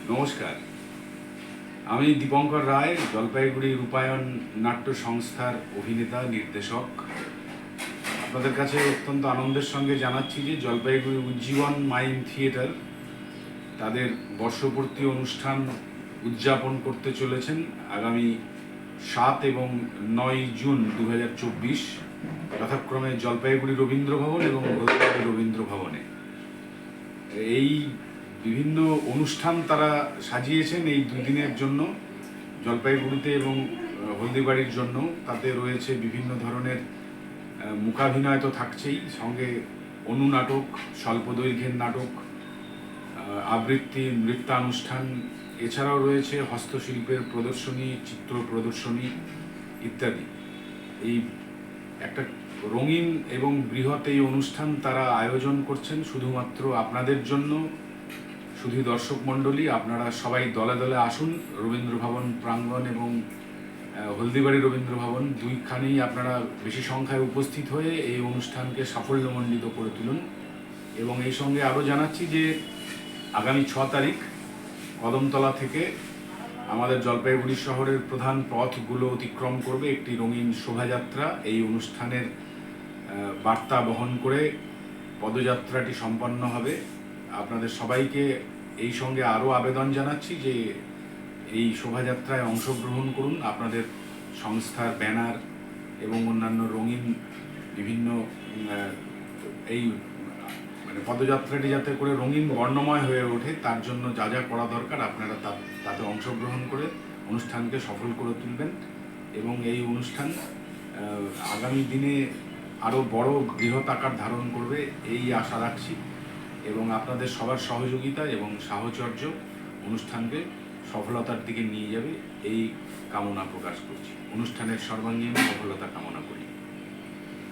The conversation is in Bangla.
নমস্কার, আমি দীপঙ্কর রায়, জলপাইগুড়ি রূপায়ণ নাট্য সংস্থার অভিনেতা নির্দেশক। আপনাদের কাছে অত্যন্ত আনন্দের সঙ্গে জানাচ্ছি যে জলপাইগুড়ি উজ্জীবন মাইম থিয়েটার তাদের বর্ষপূর্তি অনুষ্ঠান উদযাপন করতে চলেছেন আগামী 7 এবং 9 জুন 2024 যথাক্রমে জলপাইগুড়ি রবীন্দ্র ভবন এবং হলদিবাড়ি রবীন্দ্র ভবনে। এই বিভিন্ন অনুষ্ঠান তারা সাজিয়েছেন এই দুদিনের জন্য জলপাইগুড়িতে এবং হলদিবাড়ির জন্য। তাতে রয়েছে বিভিন্ন ধরনের মুখাভিনয় তো থাকছেই, সঙ্গে অনুনাটক, স্বল্পদৈর্ঘ্যের নাটক, আবৃত্তি, নৃত্যানুষ্ঠান, এছাড়াও রয়েছে হস্তশিল্পের প্রদর্শনী, চিত্র প্রদর্শনী ইত্যাদি। এই একটা রঙিন এবং বৃহৎ এই অনুষ্ঠান তারা আয়োজন করছেন শুধুমাত্র আপনাদের জন্য। শুধু দর্শক মণ্ডলী, আপনারা সবাই দলে দলে আসুন রবীন্দ্র ভবন প্রাঙ্গণ এবং হলদিবাড়ি রবীন্দ্র ভবন দুইখানেই আপনারা বেশি সংখ্যায় উপস্থিত হয়ে এই অনুষ্ঠানকে সাফল্যমণ্ডিত করে তুলুন। এবং এই সঙ্গে আরও জানাচ্ছি যে আগামী 6 তারিখ কদমতলা থেকে আমাদের জলপাইগুড়ি শহরের প্রধান পথগুলো অতিক্রম করবে একটি রঙিন শোভাযাত্রা। এই অনুষ্ঠানের বার্তা বহন করে পদযাত্রাটি সম্পন্ন হবে। আপনাদের সবাইকে এই সঙ্গে আরও আবেদন জানাচ্ছি যে এই শোভাযাত্রায় অংশগ্রহণ করুন। আপনাদের সংস্থার ব্যানার এবং অন্যান্য রঙিন বিভিন্ন এই পদযাত্রাটি যাতে করে রঙিন বর্ণময় হয়ে ওঠে তার জন্য যা যা করা দরকার আপনারা তাতে অংশগ্রহণ করে অনুষ্ঠানকে সফল করে তুলবেন। এবং এই অনুষ্ঠান আগামী দিনে আরও বড় বৃহৎ আকার ধারণ করবে এই আশা রাখছি। এবং আপনাদের সবার সহযোগিতা এবং সাহচর্য অনুষ্ঠানকে সফলতার দিকে নিয়ে যাবে এই কামনা প্রকাশ করছি। অনুষ্ঠানের সর্বাঙ্গীন সফলতা কামনা করি।